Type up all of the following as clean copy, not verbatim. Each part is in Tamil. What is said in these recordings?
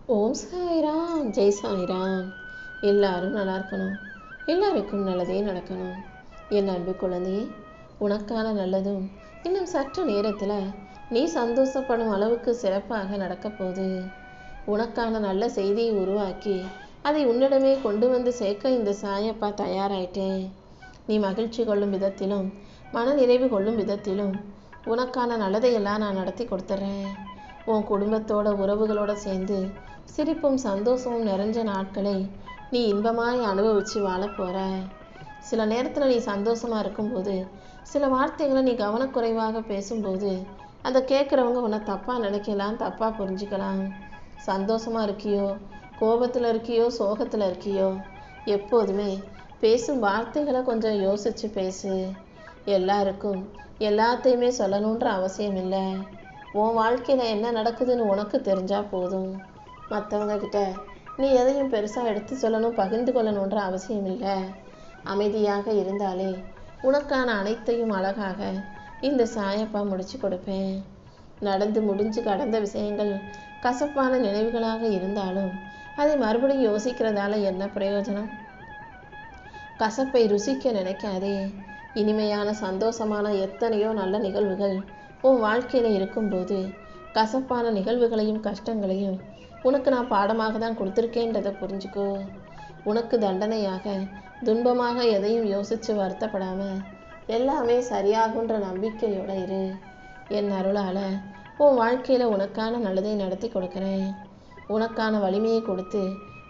ஓம் சாய்ராம், ஜெய் சாய்ராம். எல்லாரும் நல்லா இருக்கணும், எல்லாருக்கும் நல்லதே நடக்கணும். என் அன்பு குழந்தையே, உனக்கான நல்லதும் இன்னும் சற்று நேரத்தில் நீ சந்தோஷப்படும் அளவுக்கு சிறப்பாக நடக்க போகுது. உனக்கான நல்ல செய்தியை உருவாக்கி அதை உன்னிடமே கொண்டு வந்து சேர்க்க இந்த சாயப்பா தயாராயிட்டேன். நீ மகிழ்ச்சி கொள்ளும் விதத்திலும் மன நிறைவு கொள்ளும் விதத்திலும் உனக்கான நல்லதையெல்லாம் நான் நடத்தி கொடுத்துட்றேன். உன் குடும்பத்தோட உறவுகளோட சேர்ந்து சிரிப்பும் சந்தோஷமும் நிறைஞ்ச நாட்களை நீ இன்பமாய் அனுபவித்து வாழ போகிற. சில நேரத்தில் நீ சந்தோஷமாக இருக்கும்போது சில வார்த்தைகளை நீ கவனக்குறைவாக பேசும்போது அதை கேட்குறவங்க உன்னை தப்பாக நினைக்கலாம், தப்பாக புரிஞ்சுக்கலாம். சந்தோஷமாக இருக்கியோ, கோபத்தில் இருக்கியோ, சோகத்தில் இருக்கியோ, எப்போதுமே பேசும் வார்த்தைகளை கொஞ்சம் யோசித்து பேசு. எல்லாருக்கும் எல்லாத்தையுமே சொல்லணுன்ற அவசியம் இல்லை. உன் வாழ்க்கையில் என்ன நடக்குதுன்னு உனக்கு தெரிஞ்சால் போதும். மற்றவங்க கிட்ட நீ எதையும் பெருசாக எடுத்து சொல்லணும், பகிர்ந்து கொள்ளணுன்ற அவசியம் இல்லை. அமைதியாக இருந்தாலே உனக்கான அனைத்தையும் அழகாக இந்த சாயப்பா முடிச்சு கொடுப்பேன். நடந்து முடிஞ்சு கடந்த விஷயங்கள் கசப்பான நினைவுகளாக இருந்தாலும் அதை மறுபடியும் யோசிக்கிறதால என்ன பிரயோஜனம்? கசப்பை ருசிக்க நினைக்காதே. இனிமையான சந்தோஷமான எத்தனையோ நல்ல நிகழ்வுகள் உன் வாழ்க்கையில் இருக்கும்போது கசப்பான நிகழ்வுகளையும் கஷ்டங்களையும் உனக்கு நான் பாடமாக தான் கொடுத்துருக்கேன்றதை புரிஞ்சுக்கோ. உனக்கு தண்டனையாக துன்பமாக எதையும் யோசித்து வருத்தப்படாமல் எல்லாமே சரியாகுன்ற நம்பிக்கையோட இரு. என் அருளால் உன் வாழ்க்கையில் உனக்கான நல்லதை நடத்தி கொடுக்குறேன். உனக்கான வலிமையை கொடுத்து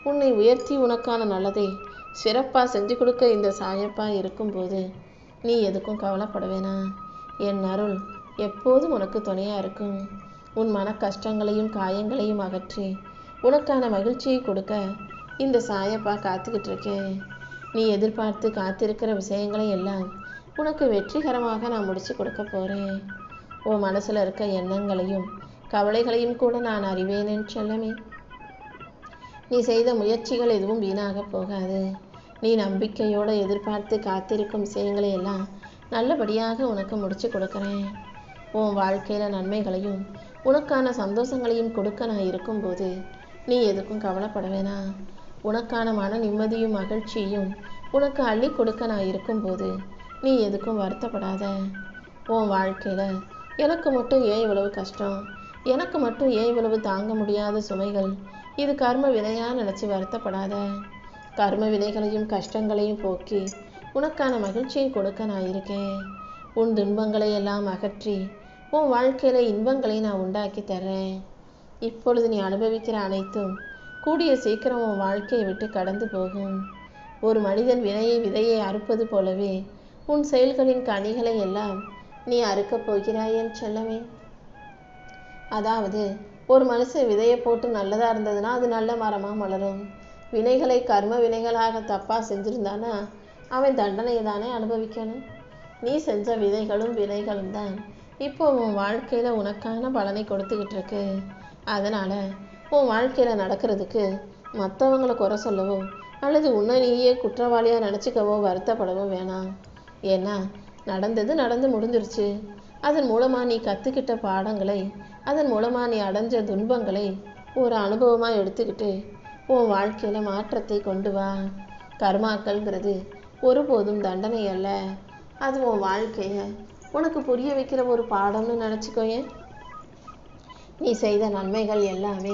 உன்னை உயர்த்தி உனக்கான நல்லதை சிறப்பாக செஞ்சு கொடுக்க இந்த சாயப்பா இருக்கும்போது நீ எதுக்கும் கவலைப்பட வேணாம். என் அருள் எப்போதும் உனக்கு துணையாக இருக்கும். உன் மன கஷ்டங்களையும் காயங்களையும் அகற்றி உனக்கான மகிழ்ச்சியை கொடுக்க இந்த சாயப்பா காத்துக்கிட்டு இருக்கேன். நீ எதிர்பார்த்து காத்திருக்கிற விஷயங்களை எல்லாம் உனக்கு வெற்றிகரமாக நான் முடிச்சு கொடுக்க போகிறேன். உன் மனசில் இருக்க எண்ணங்களையும் கவலைகளையும் கூட நான் அறிவேனேன்னு செல்லமே. நீ செய்த முயற்சிகள் எதுவும் வீணாக போகாது. நீ நம்பிக்கையோடு எதிர்பார்த்து காத்திருக்கும் விஷயங்களை எல்லாம் நல்லபடியாக உனக்கு முடிச்சு கொடுக்குறேன். உன் வாழ்க்கையில் நன்மைகளையும் உனக்கான சந்தோஷங்களையும் கொடுக்க நான் இருக்கும்போது நீ எதுக்கும் கவலைப்பட வேணாம். உனக்கான மன நிம்மதியும் மகிழ்ச்சியும் உனக்கு அள்ளி கொடுக்க நான் இருக்கும்போது நீ எதுக்கும் வருத்தப்படாத. உன் வாழ்க்கையில் எனக்கு மட்டும் ஏன் இவ்வளவு கஷ்டம், எனக்கு மட்டும் ஏன் இவ்வளவு தாங்க முடியாத சுமைகள், இது கர்ம வினையாக நினச்சி வருத்தப்படாத. கர்ம வினைகளையும் கஷ்டங்களையும் போக்கி உனக்கான மகிழ்ச்சியை கொடுக்க நான் இருக்கேன். உன் துன்பங்களை எல்லாம் அகற்றி உன் வாழ்க்கையில் இன்பங்களை நான் உண்டாக்கி தர்றேன். இப்பொழுது நீ அனுபவிக்கிற அனைத்தும் கூடிய சீக்கிரம் உன் வாழ்க்கையை விட்டு கடந்து போகும். ஒரு மனிதன் விதையை அறுப்பது போலவே உன் செயல்களின் கனிகளை எல்லாம் நீ அறுக்கப் போகிறாயேன்னு செல்லவே. அதாவது ஒரு மனுஷன் விதையை போட்டு நல்லதாக இருந்ததுன்னா அது நல்ல மரமாக மலரும். வினைகளை கர்ம வினைகளாக தப்பாக செஞ்சுருந்தானா அவன் தண்டனையை தானே அனுபவிக்கணும். நீ செஞ்ச விதைகளும் வினைகளும் தான் இப்போ உன் வாழ்க்கையில் உனக்கான பலனை கொடுத்துக்கிட்டு இருக்கு. அதனால் உன் வாழ்க்கையில் நடக்கிறதுக்கு மற்றவங்களை குறை சொல்லவோ அல்லது உன்னை நீயே குற்றவாளியாக நினச்சிக்கவோ வருத்தப்படவோ வேணாம். ஏன்னா நடந்தது நடந்து முடிஞ்சிருச்சு. அதன் மூலமாக நீ கற்றுக்கிட்ட பாடங்களை, அதன் மூலமாக நீ அடைஞ்ச துன்பங்களை ஒரு அனுபவமாக எடுத்துக்கிட்டு உன் வாழ்க்கையில் மாற்றத்தை கொண்டு வா. கர்மாக்கள்ங்கிறது ஒருபோதும் தண்டனை அல்ல, அது உன் வாழ்க்கையை உனக்கு புரிய வைக்கிற ஒரு பாடம்னு நினச்சிக்கோயேன். நீ செய்த நன்மைகள் எல்லாமே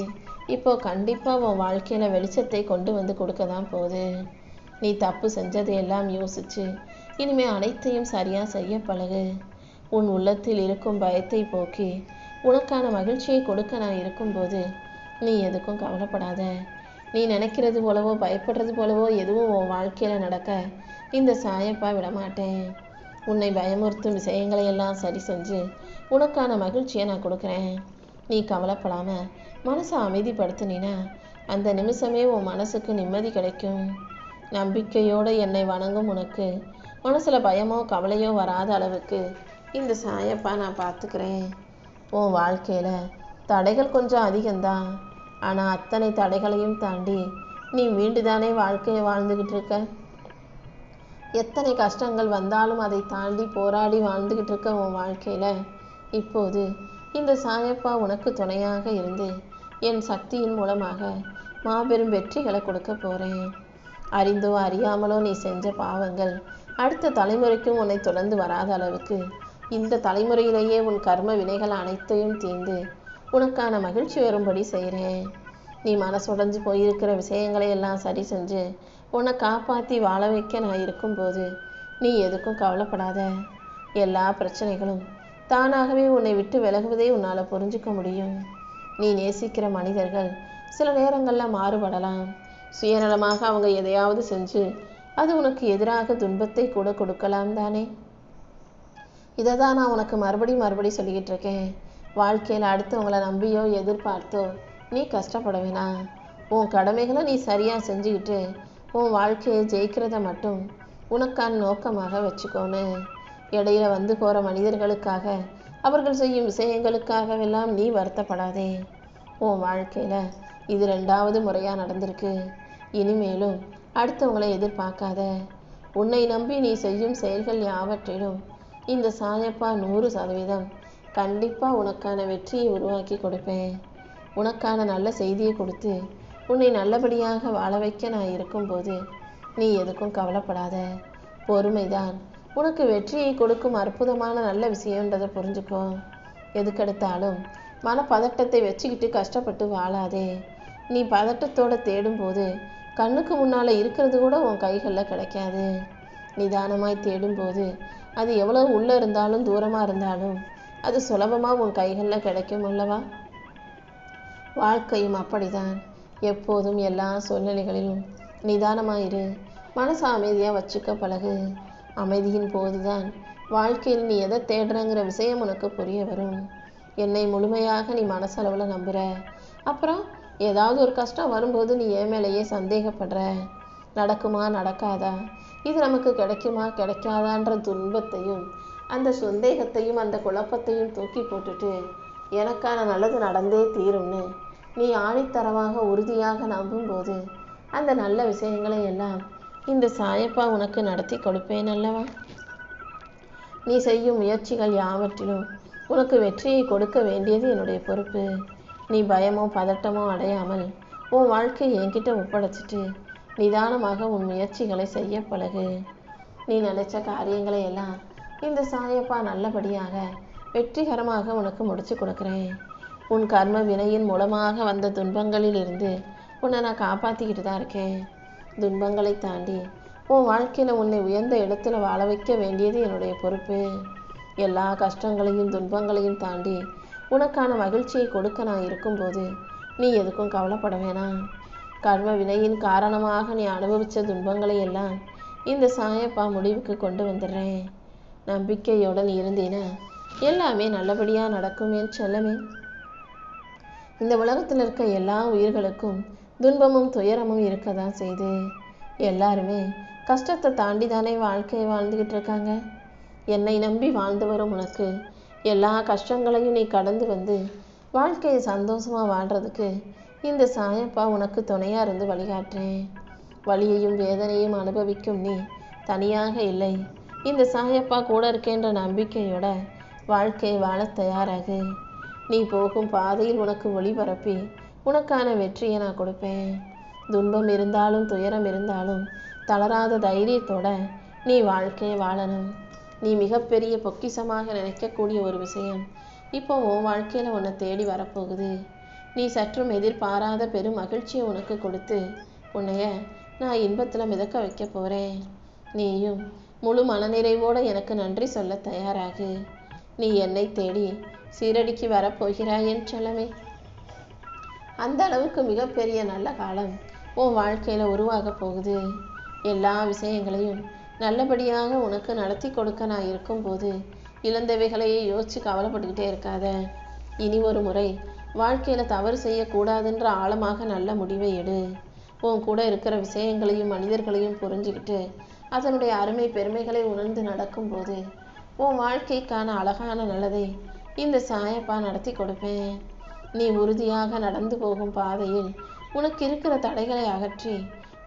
இப்போ கண்டிப்பாக உன் வாழ்க்கையில் வெளிச்சத்தை கொண்டு வந்து கொடுக்க தான் போகுது. நீ தப்பு செஞ்சதை எல்லாம் யோசிச்சு இனிமேல் அனைத்தையும் சரியாக செய்ய பழகு. உன் உள்ளத்தில் இருக்கும் பயத்தை போக்கி உனக்கான மகிழ்ச்சியை கொடுக்க நான் இருக்கும்போது நீ எதுக்கும் கவலைப்படாத. நீ நினைக்கிறது போலவோ பயப்படுறது போலவோ எதுவும் உன் வாழ்க்கையில் நடக்க இந்த சாயப்பா விடமாட்டேன். உன்னை பயமுறுத்தும் விஷயங்களை எல்லாம் சரி செஞ்சு உனக்கான மகிழ்ச்சியை நான் கொடுக்குறேன். நீ கவலைப்படாமல் மனசை அமைதிப்படுத்தினா அந்த நிமிஷமே உன் மனசுக்கு நிம்மதி கிடைக்கும். நம்பிக்கையோடு என்னை வணங்கும் உனக்கு மனசில் பயமோ கவலையோ வராத அளவுக்கு இந்த சாயப்பா நான் பார்த்துக்கிறேன். உன் வாழ்க்கையில் தடைகள் கொஞ்சம் அதிகம்தான், ஆனால் அத்தனை தடைகளையும் தாண்டி நீ மீண்டுதானே வாழ்க்கையை வாழ்ந்துக்கிட்டு இருக்க. எத்தனை கஷ்டங்கள் வந்தாலும் அதை தாண்டி போராடி வாழ்ந்துக்கிட்டு இருக்க உன் வாழ்க்கையில் இப்போது இந்த சாயப்பா உனக்கு துணையாக இருந்து என் சக்தியின் மூலமாக மாபெரும் வெற்றிகளை கொடுக்க போகிறேன். அறிந்தோ அறியாமலோ நீ செஞ்ச பாவங்கள் அடுத்த தலைமுறைக்கும் உன்னை தொடர்ந்து வராத அளவுக்கு இந்த தலைமுறையிலேயே உன் கர்ம வினைகள் அனைத்தையும் தீர்ந்து உனக்கான மகிழ்ச்சி வரும்படி செய்கிறேன். நீ மனசுடைஞ்சு போயிருக்கிற விஷயங்களை எல்லாம் சரி செஞ்சு உன்னை காப்பாற்றி வாழ வைக்க நான் இருக்கும்போது நீ எதுக்கும் கவலைப்படாத. எல்லா பிரச்சனைகளும் தானாகவே உன்னை விட்டு விலகுவதே உன்னால் புரிஞ்சுக்க முடியும். நீ நேசிக்கிற மனிதர்கள் சில நேரங்களில் மாறுபடலாம். சுயநலமாக அவங்க எதையாவது செஞ்சு அது உனக்கு எதிராக துன்பத்தை கூட கொடுக்கலாம் தானே. இதை தான் நான் உனக்கு மறுபடி சொல்லிக்கிட்டு இருக்கேன். வாழ்க்கையில் அடுத்தவங்களை நம்பியோ எதிர்பார்த்தோ நீ கஷ்டப்பட வேணாம். உன் கடமைகளை நீ சரியாக செஞ்சுக்கிட்டு உன் வாழ்க்கையை ஜெயிக்கிறத மட்டும் உனக்கான நோக்கமாக வச்சுக்கோன்னு. இடையில வந்து போகிற மனிதர்களுக்காக அவர்கள் செய்யும் விஷயங்களுக்காகவெல்லாம் நீ வருத்தப்படாதே. உன் வாழ்க்கையில் இது 2வது முறையாக நடந்திருக்கு. இனிமேலும் அடுத்தவங்களை எதிர்பார்க்காத. உன்னை நம்பி நீ செய்யும் செயல்கள் யாவற்றிலும் இந்த சாயப்பா 100% கண்டிப்பாக உனக்கான வெற்றியை உருவாக்கி கொடுப்பேன். உனக்கான நல்ல செய்தியை கொடுத்து உன்னை நல்லபடியாக வாழ வைக்க நான் இருக்கும்போது நீ எதுக்கும் கவலைப்படாத. பொறுமைதான் உனக்கு வெற்றியை கொடுக்கும் அற்புதமான நல்ல விஷயன்றதை புரிஞ்சுக்கோ. எதுக்கெடுத்தாலும் மனப்பதட்டத்தை வச்சுக்கிட்டு கஷ்டப்பட்டு வாழாதே. நீ பதட்டத்தோடு தேடும்போது கண்ணுக்கு முன்னால் இருக்கிறது கூட உன் கைகளில் கிடைக்காது. நிதானமாய் தேடும்போது அது எவ்வளவு உள்ளே இருந்தாலும் தூரமாக இருந்தாலும் அது சுலபமாக உன் கைகளில் கிடைக்கும் அல்லவா. வாழ்க்கையும் அப்படிதான். எப்போதும் எல்லா சூழ்நிலைகளிலும் நிதானமாயிரு. மனசு அமைதியாக வச்சுக்க பழகு. அமைதியின் போதுதான் வாழ்க்கையில் நீ எதை தேடுறங்கிற விஷயம் உனக்கு புரிய வரும். என்னை முழுமையாக நீ மனசளவில் நம்புகிற, அப்புறம் ஏதாவது ஒரு கஷ்டம் வரும்போது நீ என் மேலேயே சந்தேகப்படுற. நடக்குமா நடக்காதா, இது நமக்கு கிடைக்குமா கிடைக்காதான்ற துன்பத்தையும் அந்த சந்தேகத்தையும் அந்த குழப்பத்தையும் தூக்கி போட்டுட்டு எனக்கான நல்லது நடந்தே தீரும்னு நீ ஆணித்தரமாக உறுதியாக நம்பும்போது அந்த நல்ல விஷயங்களை எல்லாம் இந்த சாயப்பா உனக்கு நடத்தி கொடுப்பேன் அல்லவா. நீ செய்யும் முயற்சிகள் யாவற்றிலும் உனக்கு வெற்றியை கொடுக்க வேண்டியது என்னுடைய பொறுப்பு. நீ பயமோ பதட்டமோ அடையாமல் உன் வாழ்க்கையை என்கிட்ட ஒப்படைச்சிட்டு நிதானமாக உன் முயற்சிகளை செய்ய பழகு. நீ நினைச்ச காரியங்களை எல்லாம் இந்த சாயப்பா நல்லபடியாக வெற்றிகரமாக உனக்கு முடிச்சு கொடுக்குறேன். உன் கர்ம வினையின் மூலமாக வந்த துன்பங்களில் இருந்து உன்னை நான் காப்பாற்றிக்கிட்டு தான் இருக்கேன். துன்பங்களை தாண்டி உன் வாழ்க்கையில் உன்னை உயர்ந்த இடத்துல வாழ வைக்க வேண்டியது என்னுடைய பொறுப்பு. எல்லா கஷ்டங்களையும் துன்பங்களையும் தாண்டி உனக்கான மகிழ்ச்சியை கொடுக்க நான் இருக்கும்போது நீ எதுக்கும் கவலைப்பட வேணாம். கர்ம வினையின் காரணமாக நீ அனுபவித்த துன்பங்களை எல்லாம் இந்த சாயப்பா முடிவுக்கு கொண்டு வந்துடுறேன். நம்பிக்கையுடன் இருந்தீனா எல்லாமே நல்லபடியாக நடக்கும் என் செல்லமே. இந்த உலகத்தில் இருக்க எல்லா உயிர்களுக்கும் துன்பமும் துயரமும் இருக்க தான் செய்து. எல்லாருமே கஷ்டத்தை தாண்டி தானே வாழ்க்கையை வாழ்ந்துக்கிட்டு இருக்காங்க. என்னை நம்பி வாழ்ந்து வரும் உனக்கு எல்லா கஷ்டங்களையும் நீ கடந்து வந்து வாழ்க்கையை சந்தோஷமாக வாழ்கிறதுக்கு இந்த சாயப்பா உனக்கு துணையாக இருந்து வழிகாட்டுறேன். வலியையும் வேதனையும் அனுபவிக்கும் நீ தனியாக இல்லை. இந்த சாயப்பா கூட இருக்கேன்ற நம்பிக்கையோட வாழ்க்கையை வாழ தயாராகு. நீ போகும் பாதையில் உனக்கு ஒளி பரப்பி உனக்கான வெற்றியை நான் கொடுப்பேன். துன்பம் இருந்தாலும் துயரம் இருந்தாலும் தளராத தைரியத்தோட நீ வாழ்க்கையை வாழணும். நீ மிகப்பெரிய பொக்கிஷமாக நினைக்கக்கூடிய ஒரு விஷயம் இப்போ உன் வாழ்க்கையில் உன்னை தேடி வரப்போகுது. நீ சற்றும் எதிர்பாராத பெரும் மகிழ்ச்சியை உனக்கு கொடுத்து உன்னைய நான் இன்பத்தில் மிதக்க வைக்க போகிறேன். நீயும் முழு மனநிறைவோடு எனக்கு நன்றி சொல்ல தயாராகு. நீ என்னை தேடி சீரடிக்கு வரப்போகிறாய் என் செல்லமே. அந்த அளவுக்கு மிகப்பெரிய நல்ல காலம் உன் வாழ்க்கையில் உருவாக போகுது. எல்லா விஷயங்களையும் நல்லபடியாக உனக்கு நடத்தி கொடுக்க நான் இருக்கும்போது இழந்தவைகளையே யோசித்து கவலைப்பட்டுக்கிட்டே இருக்காத. இனி ஒரு முறை வாழ்க்கையில் தவறு செய்யக்கூடாதுன்ற ஆழமாக நல்ல முடிவை எடு. உன் கூட இருக்கிற விஷயங்களையும் மனிதர்களையும் புரிஞ்சுக்கிட்டு அதனுடைய அருமை பெருமைகளை உணர்ந்து நடக்கும்போது உன் வாழ்க்கைக்கான அழகான நல்லதை இந்த சாயப்பா நடத்தி கொடுப்பேன். நீ உறுதியாக நடந்து போகும் பாதையில் உனக்கு இருக்கிற தடைகளை அகற்றி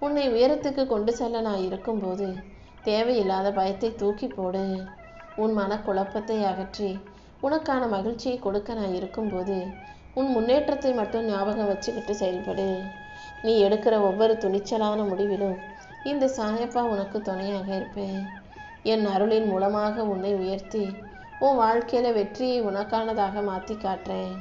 உன்னை உயரத்துக்கு கொண்டு செல்ல நான் இருக்கும்போது தேவையில்லாத பயத்தை தூக்கி போடு. உன் மனக்குழப்பத்தை அகற்றி உனக்கான மகிழ்ச்சியை கொடுக்க நான் இருக்கும்போது உன் முன்னேற்றத்தை மட்டும் ஞாபகம் வச்சுக்கிட்டு செயல்படு. நீ எடுக்கிற ஒவ்வொரு துணிச்சலான முடிவிலும் இந்த சாயப்பா உனக்கு துணையாக இருப்பேன். என் அருளின் மூலமாக உன்னை உயர்த்தி உன் வாழ்க்கையில வெற்றியை உனக்கானதாக மாற்றி காட்டுறேன்.